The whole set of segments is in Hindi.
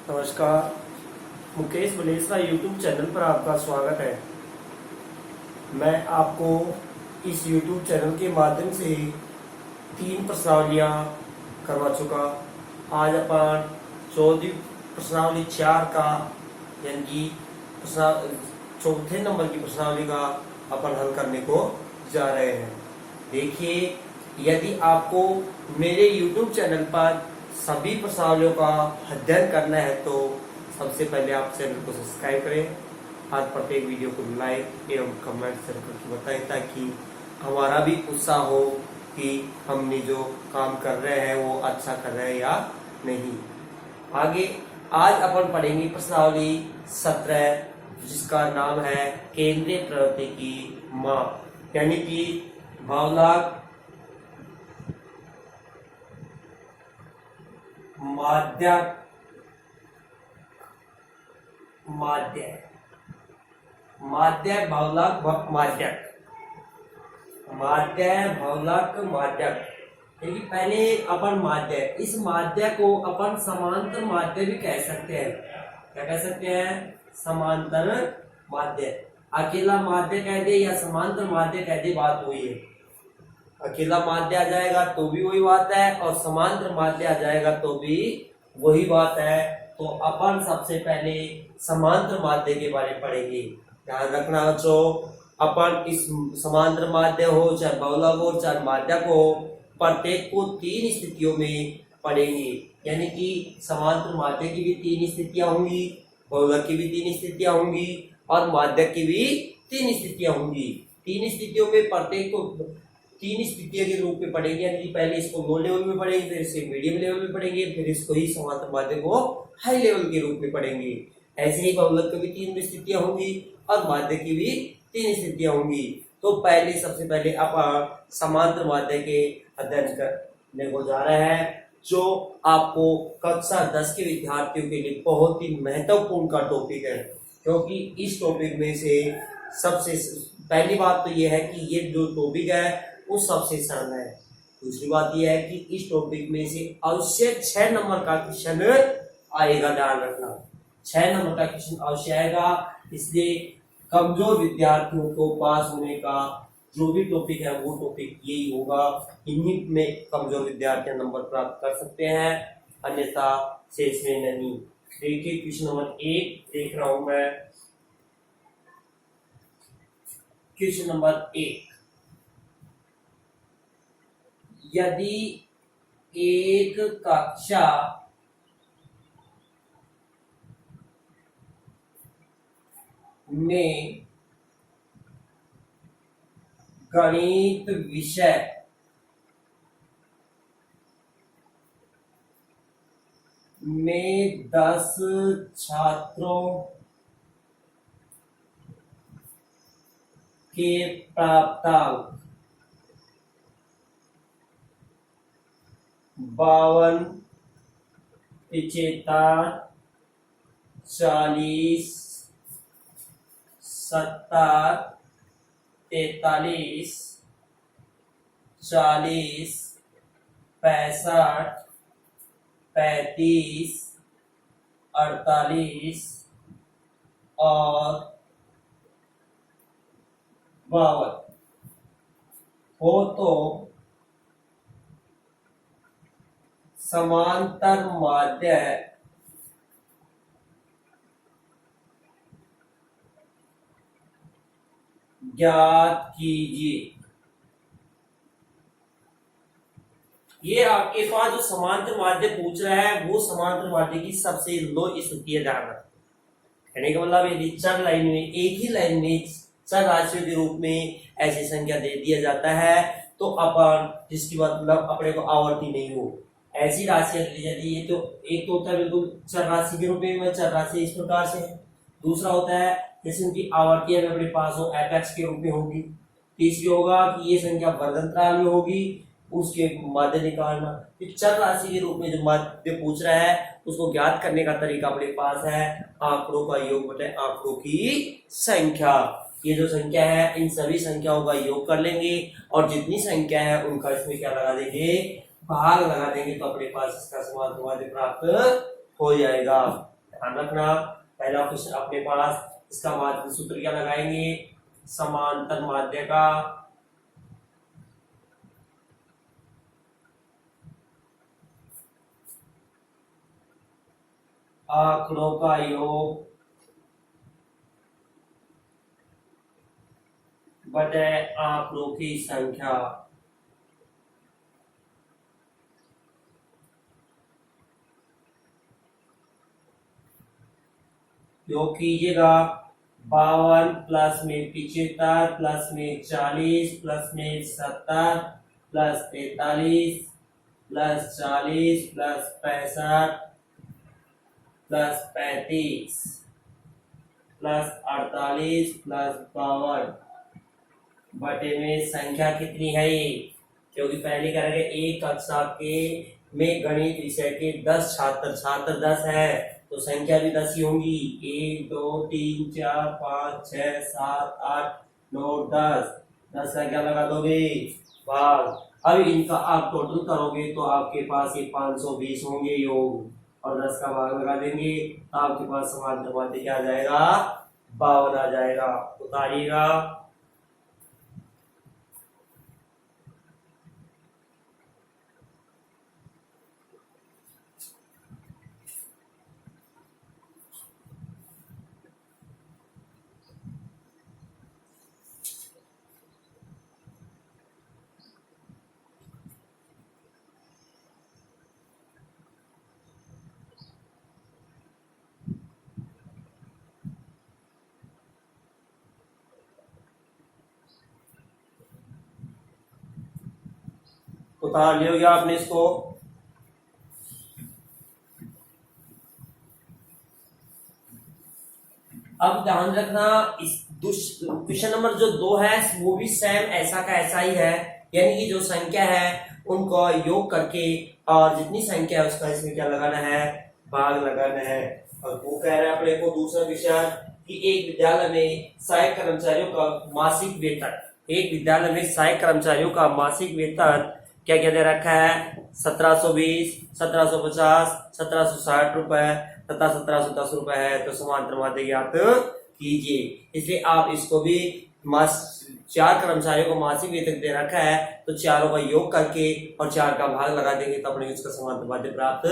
नमस्कार। मुकेश बलेसरा यूट्यूब चैनल पर आपका स्वागत है। मैं आपको इस यूट्यूब चैनल के माध्यम से 3 प्रश्नावलियाँ करवा चुका। आज अपन 14वीं प्रश्नावली 4 का यानी कि चौथे नंबर की प्रश्नावली का अपन हल करने को जा रहे हैं। देखिए, यदि आपको मेरे यूट्यूब चैनल पर सभी प्रश्नावलियों का अध्ययन करना है तो सबसे पहले आप चैनल को सब्सक्राइब करें और प्रत्येक वीडियो को लाइक एवं कमेंट करके बताएं ताकि हमारा भी उत्साह हो कि हमने जो काम कर रहे हैं वो अच्छा कर रहे हैं या नहीं। आगे आज अपन पढ़ेंगे प्रश्नावली 17 जिसका नाम है केंद्रीय प्रवृत्ति की माप यानी कि भावनाक माध्यक क्योंकि पहले अपन माध्य, इस माध्य को अपन समांतर माध्य भी कह सकते हैं। क्या कह सकते हैं? समांतर माध्य। अकेला माध्य कह दे या समांतर माध्य कह दे, बात वही है। अकेला माध्य आ जाएगा तो भी वही बात है और समांतर माध्य आ जाएगा तो भी वही बात है। तो अपन सबसे पहले समांतर माध्य के बारे में पढ़ेंगे। ध्यान रखना बच्चों, अपन इस समांतर माध्य हो चाहे बहुलक हो चाहे माध्यक हो, प्रत्येक को 3 स्थितियों में पढ़ेंगे। यानी कि समांतर माध्य की भी 3 स्थितियां होंगी, बहुलक की भी 3 स्थितियां होंगी और माध्यक की भी 3 स्थितियां होंगी। 3 स्थितियों में प्रत्येक को 3 स्थितियों के रूप में पढ़ेंगे। यानी कि पहले इसको लो लेवल में पढ़ेंगे, फिर इसे मीडियम लेवल में पढ़ेंगे, फिर इसको ही समांतर माध्य को हाई लेवल के रूप में पढ़ेंगे। ऐसे ही बहुलक की भी 3 स्थितियां होंगी और माध्य की भी 3 स्थितियां होंगी। तो पहले सबसे पहले अपन समांतर माध्य के अध्ययन करने को जा रहे हैं, जो आपको कक्षा 10 के विद्यार्थियों के लिए बहुत ही महत्वपूर्ण का टॉपिक है। क्योंकि इस टॉपिक में से सबसे पहली बात तो यह है कि ये जो टॉपिक है वो सबसे सरल है। दूसरी बात यह है कि इस टॉपिक में से अवश्य 6 नंबर का क्वेश्चन आएगा। ध्यान रखना, 6 नंबर का क्वेश्चन अवश्य आएगा। इसलिए कमजोर विद्यार्थियों को पास होने का जो भी टॉपिक है वो टॉपिक यही होगा। इन्हीं में कमजोर विद्यार्थी नंबर प्राप्त कर सकते हैं, अन्यथा शेष में नहीं। देखिए क्वेश्चन नंबर 1 देख रहा हूं मैं। क्वेश्चन नंबर 1, यदि एक कक्षा में गणित विषय में 10 छात्रों के प्राप्तांक 52, 75, 40, 70, 43, 40, 65, 35, 48 और 52 हो तो समांतर माध्य ज्ञात कीजिए। ये आपके पास जो समांतर माध्य पूछ रहा है वो समांतर माध्य की सबसे लो स्थिति है। ध्यान रखना, कहने का मतलब यदि चर लाइन में एक ही लाइन में चर राशियों के रूप में ऐसी संख्या दे दिया जाता है तो अपन जिसकी मतलब अपने को आवर्ती नहीं हो ऐसी राशि ली जाती है। तो एक तो होता है बिल्कुल चर राशि के रूप में, चर राशि इस प्रकार से है। दूसरा होता है जैसे उनकी आवर्ती अगर अपने पास हो एपेक्स के रूप में होगी। तीसरी होगा कि ये संख्या वर्गंतराल में होगी, उसके माध्य निकालना। फिर चर राशि के रूप में जो माध्य पूछ रहा है उसको ज्ञात करने का तरीका अपने पास है आंकड़ों का योग बटे आंकड़ों की संख्या। ये जो संख्या है इन सभी संख्याओं का योग कर लेंगे और जितनी संख्या है उनका इसमें क्या लगा देंगे, भाग लगा देंगे, तो अपने पास इसका समाधान प्राप्त हो जाएगा। ध्यान रखना, पहला क्वेश्चन अपने पास, इसका माध्य सूत्र क्या लगाएंगे, समांतर माध्य का आंकड़ों का योग बटे आंकड़ों की संख्या। योग कीजिएगा, 52 प्लस में 75 प्लस में 40 प्लस में 70 plus 43 plus 40 plus 65 plus 35 plus 48 plus 52 बटे में संख्या कितनी है ये, क्योंकि पहले करेंगे एक कक्षा के में गणित विषय के 10 छात्र 10 है, तो संख्या भी 10 ही होंगी, 1 2 3 4 5 6 7 8 9 10, 10 का क्या लगा दोगे, भाग। अब इनका आप टोटल करोगे तो आपके पास ये 520 होंगे योग, और 10 का भाग लगा देंगे तो आपके पास समांतर माध्य क्या आ जाएगा, 52 आ जाएगा। उतारिएगा, उतार लिया आपने इसको। अब ध्यान रखना, इस क्वेश्चन नंबर जो 2 है वो भी सेम ऐसा का ऐसा ही है, यानी कि जो संख्या है उनको योग करके और जितनी संख्या है उसका इसमें क्या लगाना है, भाग लगाना है। और वो कह रहा है अपने को दूसरा विषय कि एक विद्यालय में सहायक कर्मचारियों का मासिक वेतन, एक विद्यालय में सहायक कर्मचारियों का मासिक वेतन क्या क्या दे रखा है, 1720 1750 1760 रुपए तथा 1710 रुपए है। तो समांतर माध्य ज्ञात कीजिए, इसलिए आप इसको भी चार कर्मचारियों को मासिक वेतन दे रखा है, तो चारों का योग करके और 4 का भाग लगा देंगे तो अपने इसका समांतर माध्य प्राप्त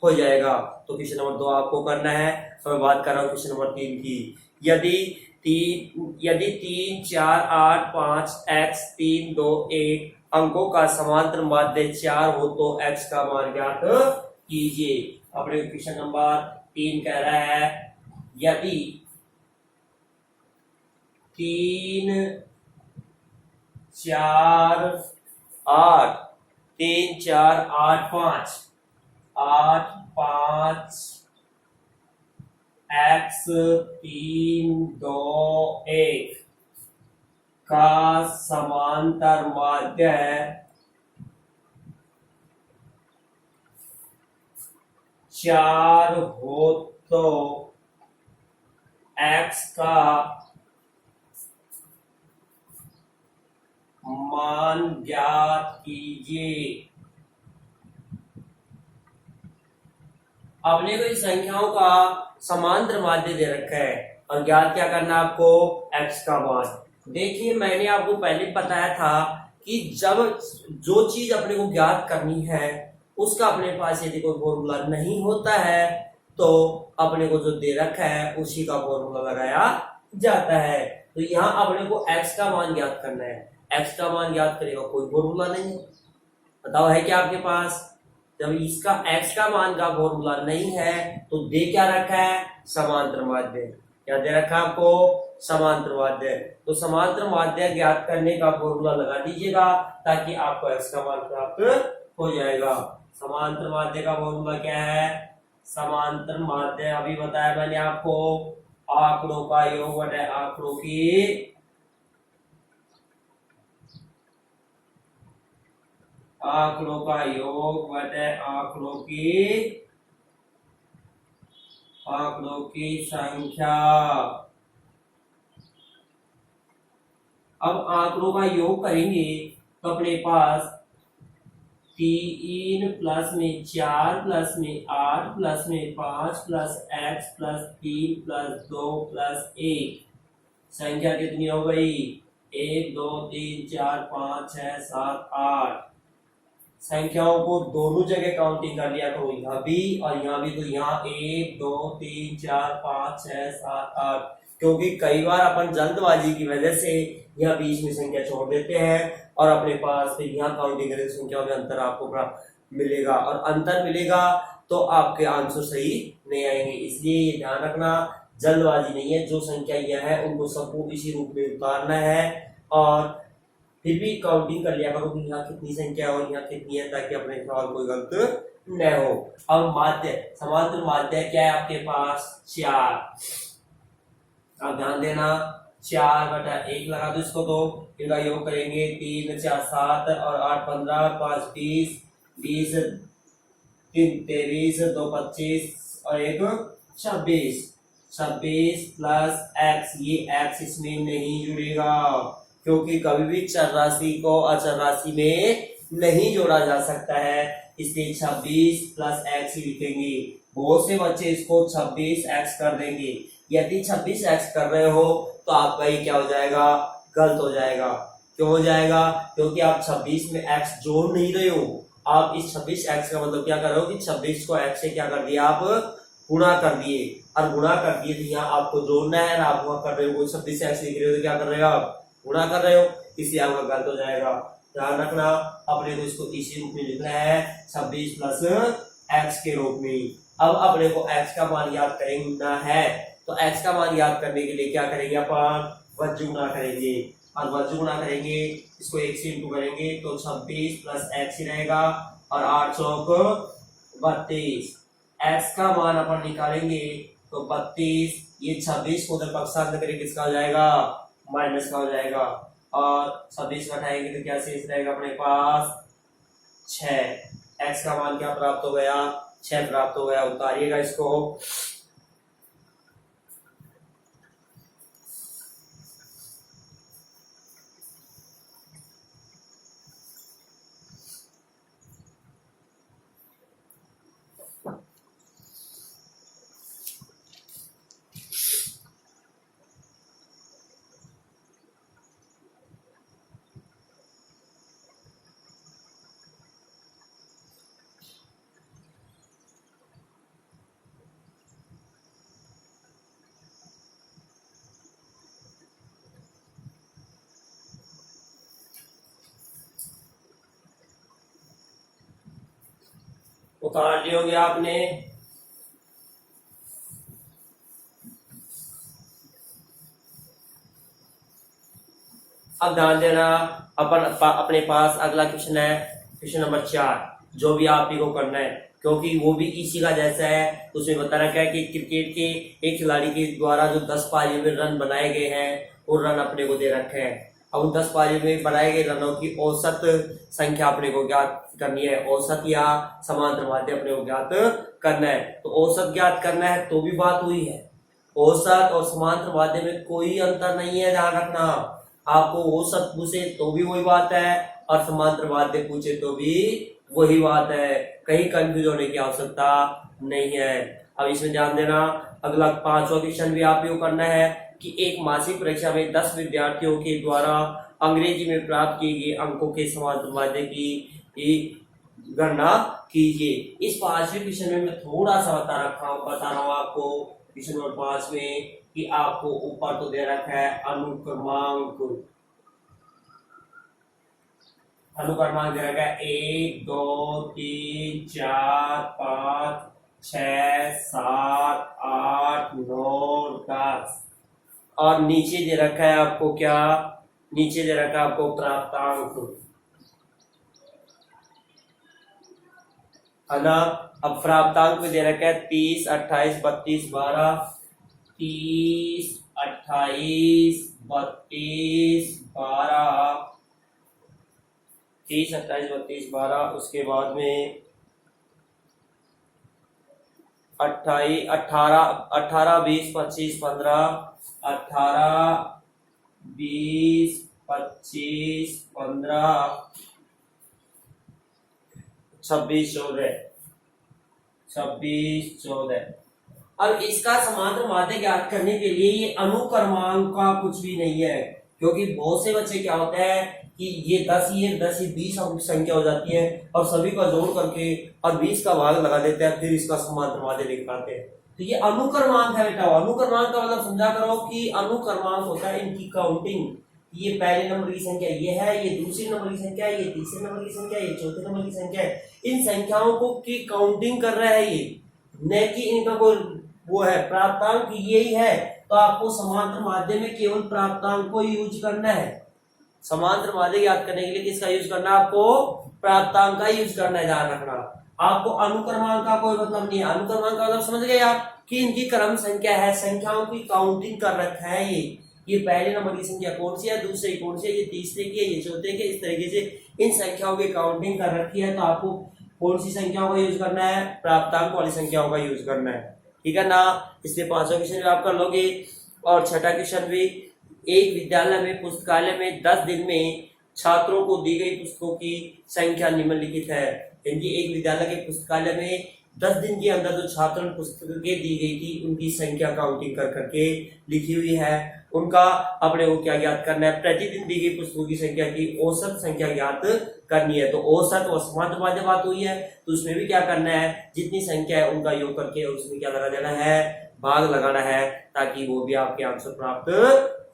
हो जाएगा। तो क्वेश्चन नंबर 2 आपको करना है। तो मैं बात कर रहा हूँ क्वेश्चन नंबर 3 की। यदि 3 4 8 5 x 3 2 1 अंकों का समांतर माध्य 4 हो तो x का मान ज्ञात कीजिए। अपने क्वेश्चन नंबर 3 कह रहा है यदि 3 4 8 3 4 8 5 8 5 x 3 2 1 का समांतर माध्य 4 हो तो x का मान ज्ञात कीजिए। अपने को इस संख्याओं का समांतर माध्य दे रखा है और ज्ञात क्या करना है आपको, x का मान। देखिए मैंने आपको पहले बताया था कि जब जो चीज अपने को ज्ञात करनी है उसका अपने पास यदि कोई फॉर्मूला नहीं होता है तो अपने को जो दे रखा है उसी का फॉर्मूला लगाया जाता है। तो यहाँ अपने को x का मान ज्ञात करना है, x का मान ज्ञात करेगा कोई फॉर्मूला नहीं, बताओ है क्या आपके पास। जब इसका x का मान का फॉर्मूला नहीं है तो दे क्या रखा है, समांतर माध्य। क्या दे रखा है आपको, समांतर माध्य। तो समांतर माध्य ज्ञात करने का फॉर्मूला लगा दीजिएगा ताकि आपको x का मान प्राप्त हो जाएगा। समांतर माध्य का फॉर्मूला क्या है, समांतर माध्य अभी बताया मैंने आपको, आंकड़ों का योग बटे आंकड़ों की आंकड़ों का योग बटे आंकड़ों की संख्या। अब आंकड़ों का योग करेंगे तो अपने पास 3 प्लस में 4 प्लस में 8 प्लस में 5 plus x plus 3 plus 2 plus 1 संख्या कितनी हो गई 1 2 3 4 5 6 7 8 संख्याओं को दोनों जगह काउंटिंग कर लिया करो यहाँ भी और यहाँ भी तो यहाँ 1 2 3 4 5 6 7 8 क्योंकि कई बार अपन जल्दबाजी की वजह से यहाँ बीच में संख्या छोड़ देते हैं और अपने पास फिर यहाँ काउंटिंग करें संख्याओं में अंतर आपको मिलेगा और अंतर मिलेगा तो आपके आंसर सही नहीं आएंगे। इसलिए ये ध्यान रखना जल्दबाजी नहीं है, जो संख्या यह है उनको सबको इसी रूप में उतारना है और फिर भी काउंटिंग कर लिया करो कि यहाँ कितनी संख्या है और यहाँ कितनी है ताकि अपने सवाल कोई गलत न हो। अब माध्य समांतर माध्य क्या है आपके पास 4। अब ध्यान देना 4/1 लगा दो इसको तो इनका योग करेंगे 3 4 7 और 8 15 5 20 20 3 23 2 25 और 1 26 26 प्लस x ये x इसमें नहीं जुड़ेगा क्योंकि कभी भी चर राशि को अचर राशि में नहीं जोड़ा जा सकता है, इसलिए 26 प्लस x ही लिखेंगे। बहुत से बच्चे इसको 26x कर देंगे, यदि 26x कर रहे हो तो आपका ये क्या हो जाएगा गलत हो जाएगा। क्यों हो जाएगा क्योंकि आप 26 में x जोड़ नहीं रहे हो, आप इस 26x का मतलब क्या कर रहे हो कि 26 को x से क्या कर दिया आप गुणा कर दिए और गुणा कर दिए तो यहाँ आपको जोड़ना है ना आप वहां कर रहे हो 26x लिख रहे हो तो क्या कर रहे हो आप गुणा कर रहे हो, इसलिए आपका गलत हो जाएगा। ध्यान रखना अपने को इसको इसी रूप में लिखना है 26 प्लस x के रूप में। अब अपने को x का मान याद करना है तो x का मान याद करने के लिए क्या करेंगे अपन वज्र गुणा करेंगे और वज्र गुणा करेंगे इसको 1 से इंटू करेंगे तो 26 प्लस x ही रहेगा और 8 चौक 32 x का मान अपन निकालेंगे तो 32 ये 26 को उधर पक्षांतर करेंगे किसका हो जाएगा माइनस का हो जाएगा और 26 घटाएंगे तो क्या शेष रहेगा अपने पास 6। x का मान क्या प्राप्त हो गया 6 प्राप्त हो गया। उतारिएगा इसको उतार लियोगे आपने। अब ध्यान देना अपने पास अगला क्वेश्चन है क्वेश्चन नंबर 4 जो भी आप ही को करना है क्योंकि वो भी इसी का जैसा है। उसमें बता रखा है कि क्रिकेट के एक खिलाड़ी के द्वारा जो 10 पारियों में रन बनाए गए हैं वो रन अपने को दे रखे हैं। अब उन 10 पारियों में बनाए गए रनों की औसत संख्या अपने को ज्ञात करनी है, औसत या समांतर माध्य अपने को ज्ञात करना है। तो औसत ज्ञात करना है तो भी बात हुई है, औसत और समांतर माध्य में कोई अंतर नहीं है, ध्यान रखना। आपको औसत पूछे तो भी वही बात है और समांतर माध्य पूछे तो भी वही बात है, कहीं कंफ्यूज होने की आवश्यकता नहीं है। अब इसमें ध्यान देना अगला 5वां क्वेश्चन भी आप करना है कि एक मासिक परीक्षा में 10 विद्यार्थियों के द्वारा अंग्रेजी में प्राप्त किए गए अंकों के समांतर माध्य की गणना कीजिए। इस 5वें क्वेश्चन में मैं थोड़ा सा बता रहा हूँ आपको क्वेश्चन नंबर 5 में कि आपको ऊपर तो दे रखा है अनुक्रमांक दे रखा है 1 2 3 4 5 6 7 8 9 10 और नीचे दे रखा है आपको क्या, नीचे दे रखा है आपको प्राप्तांक है ना। अब प्राप्तांक में दे रखा है 30 28 32 12 30 28 32 12 30 28 32 12 उसके बाद में 28 18 18 20 25 15 18 20 25 15 26 14 26 14। अब इसका समांतर माध्य ज्ञात करने के लिए ये अनुक्रमांक का कुछ भी नहीं है, क्योंकि बहुत से बच्चे क्या होता है कि ये 10 ये 20 संख्या हो जाती है और सभी का जोड़ करके और 20 का भाग लगा देते हैं, फिर इसका समांतर माध्य लिख पाते हैं। तो ये अनुक्रमांक है बेटा। अनुक्रमांक का मतलब समझा करो कि अनुक्रमांक होता है इनकी काउंटिंग। ये पहले नंबर की संख्या ये है, ये दूसरे नंबर की संख्या है, ये तीसरे नंबर की संख्या है, ये चौथे नंबर की संख्या है। इन संख्याओं को की काउंटिंग कर रहा है ये, न कि इनका कोई वो है प्राप्तांक यही है। तो आपको समांतर माध्य में केवल प्राप्तांक को यूज करना है। समांतर माध्य याद करने के लिए किसका यूज करना है? आपको प्राप्तांक का यूज करना है, ध्यान रखना। आपको अनुक्रमांक का कोई मतलब नहीं है। अनुक्रमांक का मतलब समझ गए आप कि इनकी क्रम संख्या है, संख्याओं की काउंटिंग कर रखा है ये पहले नंबर की संख्या कौन सी है, दूसरे कौन सी है, ये तीसरे की है, ये चौथे की, इस तरीके से इन संख्याओं की काउंटिंग कर रखी है। तो आपको कौन सी संख्याओं का यूज करना है? प्राप्तांक वाली संख्याओं का यूज करना है, ठीक है ना। इसलिए 5वां क्वेश्चन भी आप कर लोगे। और 6वां क्वेश्चन भी, एक विद्यालय में पुस्तकालय में 10 दिन में छात्रों को दी गई पुस्तकों की संख्या निम्नलिखित है। यानी एक विद्यालय के पुस्तकालय में 10 दिन के अंदर जो छात्रों को पुस्तकें दी गई थी उनकी संख्या काउंटिंग कर करके लिखी हुई है। उनका अपने को क्या ज्ञात करना है? प्रतिदिन दी गई पुस्तकों की संख्या की औसत संख्या ज्ञात करनी है। तो औसत और समांतर माध्य बात हुई है, तो उसमें भी क्या करना है? जितनी संख्या है उनका योग करके उसमें क्या लगा देना है? भाग लगाना है, ताकि वो भी आपके आंसर प्राप्त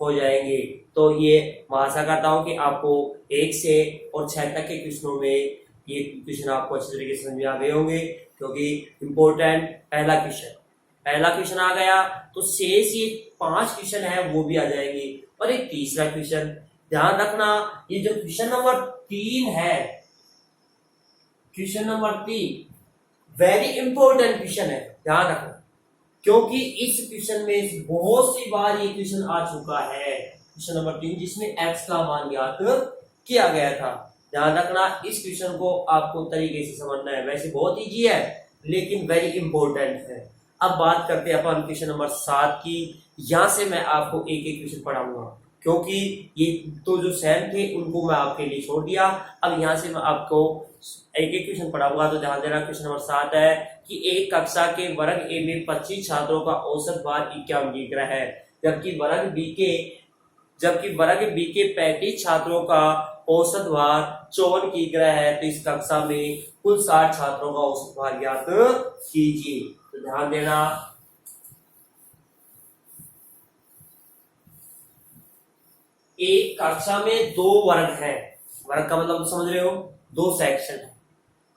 हो जाएंगे। तो ये मैं आशा करता हूँ कि आपको 1 से और 6 तक के क्वेश्चनों में ये क्वेश्चन आपको अच्छी तरीके से समझ में आ गए होंगे, क्योंकि इम्पोर्टेंट पहला क्वेश्चन आ गया तो शेष ये 5 क्वेश्चन है वो भी आ जाएंगे। और एक तीसरा क्वेश्चन ध्यान रखना, ये जो क्वेश्चन नंबर 3 है, question number 3 very important question है, ध्यान रखना, क्योंकि इस क्वेश्चन में बहुत सी बार ये क्वेश्चन आ चुका है। क्वेश्चन नंबर 3 जिसमें x का मान ज्ञात किया गया था। ध्यान रखना, इस क्वेश्चन को आपको तरीके से समझना है। वैसे बहुत इजी है लेकिन वेरी इंपॉर्टेंट है। अब बात करते हैं अपन क्वेश्चन नंबर 7 की। यहां से मैं आपको एक एक क्वेश्चन पढ़ाऊंगा, क्योंकि ये तो जो सेम थे उनको मैं आपके लिए छोड़ दिया। अब यहां से मैं आपको एक एक क्वेश्चन पढ़ाऊंगा। तो ध्यान देना, क्वेश्चन नंबर 7 है कि एक कक्षा के वर्ग ए में 25 छात्रों का औसत भार 51 किग्रा है, जबकि वर्ग बी के 35 छात्रों का औसत भार 54 किग्रा है। तो इस कक्षा में कुल 60 छात्रों का औसत भार ज्ञात कीजिए। तो ध्यान देना, एक कक्षा में 2 वर्ग है। वर्ग का मतलब समझ रहे हो? 2 सेक्शन है।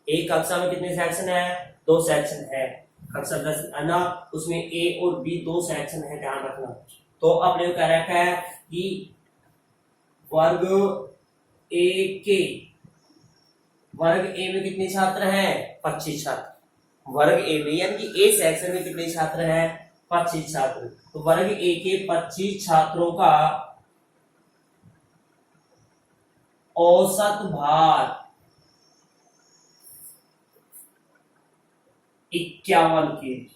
एक कक्षा में कितने सेक्शन है? 2 सेक्शन है। कक्षा 10 है ना, उसमें ए और बी 2 सेक्शन है, ध्यान रखना। तो अपने को कह रखा है कि वर्ग ए में कितने छात्र हैं? 25 छात्र। वर्ग ए में यानी कि ए सेक्शन में कितने छात्र हैं? 25 छात्र। तो वर्ग ए के 25 छात्रों का औसत भार 51 केजी।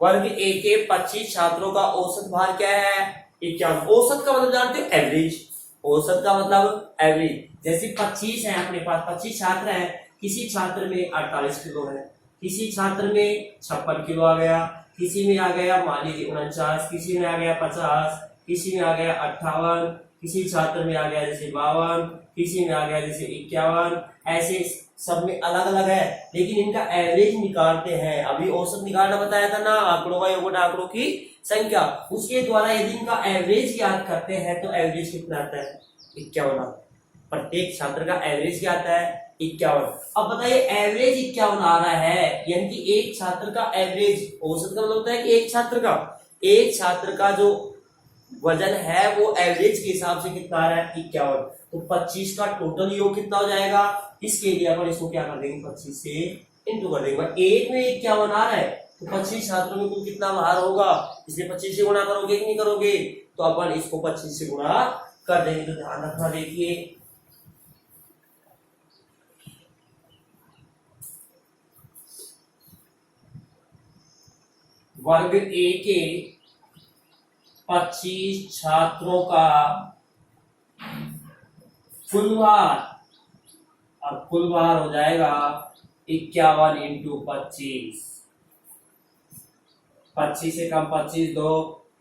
वर्ग ए के 25 छात्रों का औसत भार क्या है? 51। औसत का मतलब जानते हो? एवरेज। औसत का मतलब एवरेज। जैसे 25 है, अपने पास 25 छात्र हैं, किसी छात्र में 48 किलो है, किसी छात्र में 56 किलो आ गया, किसी में आ गया मान लीजिए 49, किसी में आ गया 50, किसी में आ गया 58, किसी छात्र में आ गया जैसे 52, किसी में आ गया जैसे 51। ऐसे सब में अलग अलग है, लेकिन इनका एवरेज निकालते हैं। अभी औसत निकालना बताया था ना, आंकड़ों का योग आंकड़ों की संख्या, उसके द्वारा यदि इनका एवरेज याद करते हैं तो एवरेज कितना आता है? 51। प्रत्येक छात्र का एवरेज क्या आता है? 51। अब बताइए, एवरेज 51 आ रहा है, यानी कि एक छात्र का एवरेज, औसत का मतलब होता है कि एक छात्र का जो वजन है वो एवरेज के हिसाब से कितना आ रहा है? 51। तो 25 का टोटल योग कितना हो जाएगा? इसके लिए अपन इसको क्या कर देंगे? 25 से इंटू कर देंगे। एक में 51 आ रहा है तो 25 छात्रों में कुल कितना भार होगा? इसलिए 25 से गुणा करोगे कि नहीं करोगे? तो अपन इसको 25 से गुणा कर देंगे। तो ध्यान रखना, देखिए वर्ग ए के 25 छात्रों का कुल भार अब कुल भार हो जाएगा 51 इंटू 25। 25 से कम 25 दो,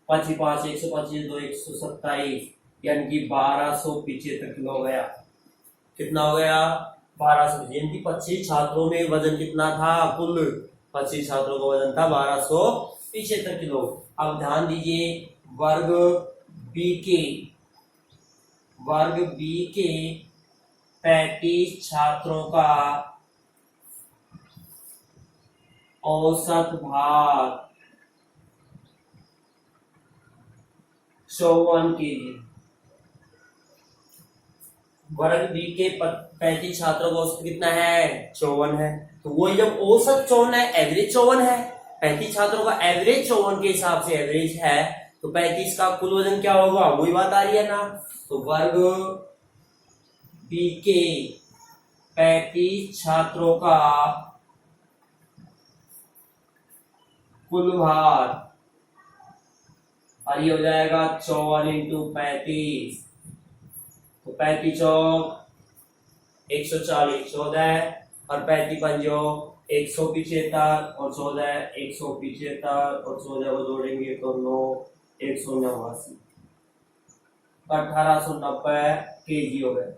25 5 125 दो 127, यानी कि 1275 किलो हो गया। कितना हो गया? 1200। यानी कि 25 छात्रों में वजन कितना था? कुल 25 छात्रों का वजन था 1275 किलो। अब ध्यान दीजिए, वर्ग बी के 35 छात्रों का औसत भार 54 केजी। वर्ग बी के 35 छात्रों का औसत कितना है? 54 है। तो वो जब औसत 54 है, एवरेज 54 है, 35 छात्रों का एवरेज 54 के हिसाब से एवरेज है, तो 35 का कुल वजन क्या होगा? वही बात आ रही है ना। तो वर्ग बी के 35 छात्रों का कुल भार, और ये हो जाएगा 54 इंटू 35। तो 35 चौक 140, 14, और 35 पंजो 175, और 14 175, और 14 को जोड़ेंगे तो 9 189, 1890 केजी हो गए।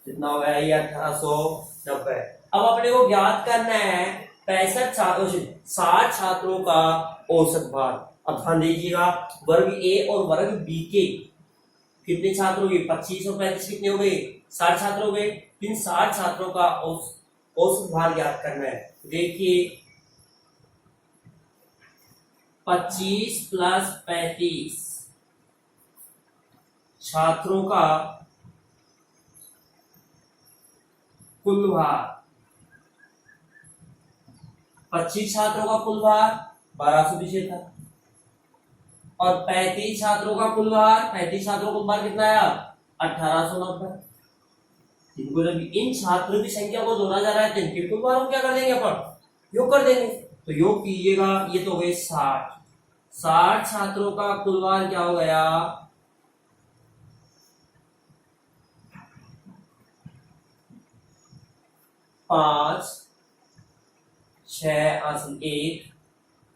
कितना हो गया? ये 1890। अब अपने को ज्ञात करना है 60 छात्रों का औसत भार। अब ध्यान दीजिएगा, वर्ग ए और वर्ग बी के कितने छात्र हो गए? 25 और 35 कितने हो गए? 60 छात्र हो गए। इन 60 छात्रों का औसत भार ज्ञात करना है। देखिए, 25 प्लस 35 छात्रों का कुल भार, 25 छात्रों का कुल भार 1275, और 35 छात्रों का कुल भार, 35 छात्रों का कुल भार कितना आया? 1890। इनको जब इन छात्रों की संख्या को जोड़ा जा रहा है तो इनके कुल भार को क्या कर देंगे? अपन योग कर देंगे। तो योग कीजिएगा, ये तो हो गए 60 छात्रों का कुल भार क्या हो गया? 5 6 1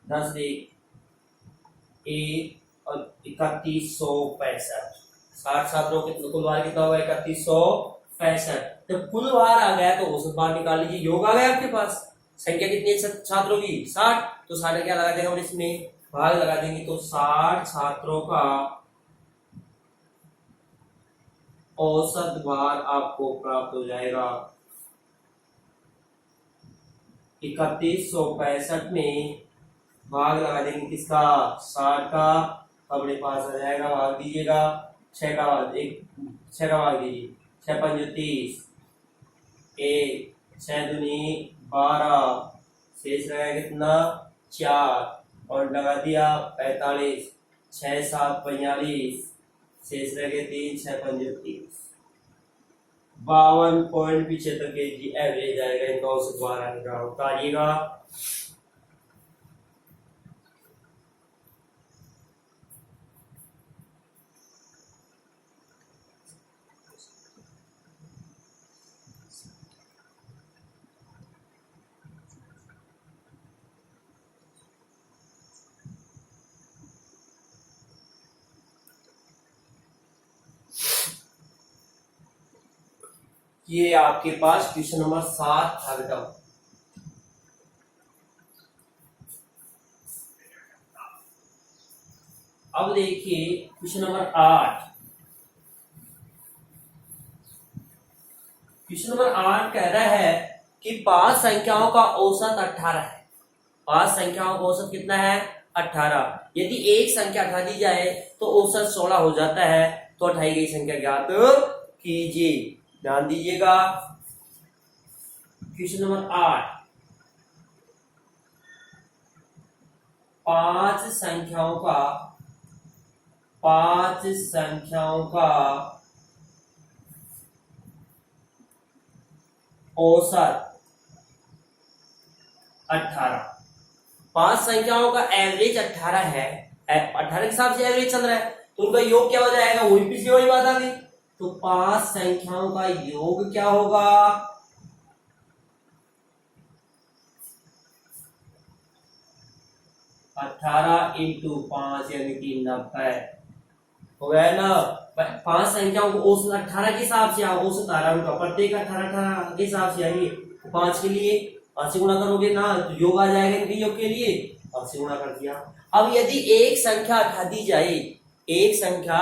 10 1 और 3165। 60 छात्रों के कुल भार कितना होगा? 3165। जब कुल भार आ गया तो औसत भार निकाल लीजिए। योग आ गया आपके पास, संख्या कितनी है छात्रों की? 60। तो 60 क्या लगा देंगे और इसमें भाग लगा देंगे, तो 60 छात्रों का औसत भार आपको प्राप्त हो जाएगा 3165 में भाग लगा देंगे किसका? 60 का। अपने पास आ जाएगा, भाग दीजिएगा, 6 का भाग, 6 का भाग दीजिए, 6 पंजे 30, 1 6 दूनी 12, शेष रहा कितना? 4, और लगा दिया 45, 6 7 45, शेष रह गए 3, 6 पंजे 30, 52.75 केजी एवरेज आएगा। इनका औसत भार आएगा। उतारिएगा, ये आपके पास क्वेश्चन नंबर 7 था बेटा। अब देखिए क्वेश्चन नंबर 8। क्वेश्चन नंबर 8 कह रहा है कि 5 संख्याओं का औसत 18 है। 5 संख्याओं का औसत कितना है? 18। यदि एक संख्या हटा दी जाए तो औसत 16 हो जाता है। तो हटाई गई संख्या ज्ञात कीजिए। ध्यान दीजिएगा, क्वेश्चन नंबर 8, 5 संख्याओं का औसत 18। 5 संख्याओं का एवरेज 18 है। 18 के हिसाब से एवरेज चल रहा है, तो उनका योग क्या हो जाएगा? वही पिछली वाली बात आ गई। तो 5 संख्याओं का योग क्या होगा? 18 इंटू 5 यानी कि 90 हो गया ना। 5 संख्याओं को औसत 18 के हिसाब से औसत आ रहा है उनका, प्रत्येक 18 के हिसाब से आएंगे। 5 के लिए 8 से गुणा करोगे ना तो योग आ जाएगा इनके योग के लिए, 8 से गुणा कर दिया। अब यदि एक संख्या हटा दी जाए, एक संख्या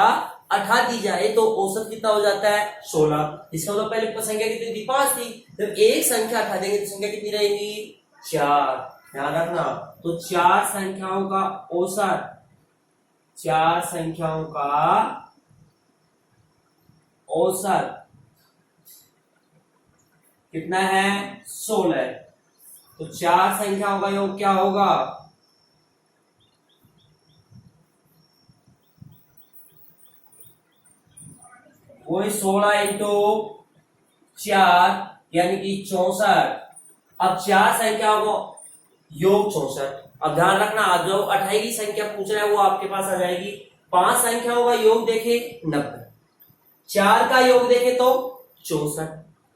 हटा दी जाए तो औसत कितना हो जाता है 16। इसका मतलब पहले संख्या कितनी थी 5 थी, जब एक संख्या हटा देंगे तो संख्या कितनी रहेगी 4। ध्यान रखना, तो 4 संख्याओं का औसत, 4 संख्याओं का औसत कितना है 16। तो 4 संख्याओं का योग क्या होगा, वही 16 इंटू 4 यानी कि 64। अब 4 संख्याओं को योग 64। अब ध्यान रखना, जो 28 की संख्या पूछ रहा है वो आपके पास आ जाएगी। 5 संख्याओं का योग देखे 90, 4 का योग देखे तो 64।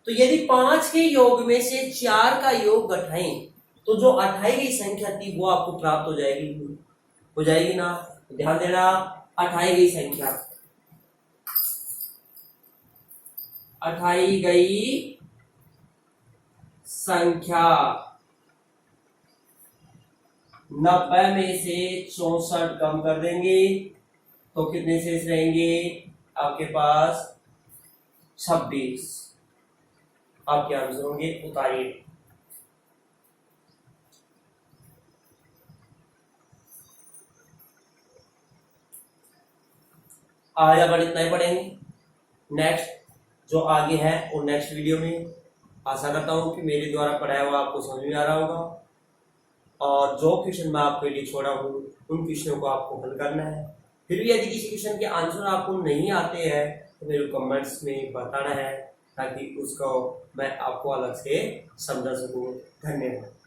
तो यदि 5 के योग में से 4 का योग घटाएं तो जो 28 की संख्या थी वो आपको प्राप्त हो जाएगी ना। ध्यान देना, 28 की संख्या, 28 गई संख्या 90 में से 64 कम कर देंगे तो कितने शेष रहेंगे आपके पास 26। आपके आंसर होंगे उतारिए। आज अपन इतना ही पढ़ेंगे, नेक्स्ट जो आगे है वो नेक्स्ट वीडियो में। आशा करता हूँ कि मेरे द्वारा पढ़ाया हुआ आपको समझ में आ रहा होगा, और जो क्वेश्चन मैं आपके लिए छोड़ा हूँ उन क्वेश्चनों को आपको हल करना है। फिर भी यदि किसी क्वेश्चन के आंसर आपको नहीं आते हैं तो मेरे कमेंट्स में बताना है, ताकि उसको मैं आपको अलग से समझा सकूँ। धन्यवाद।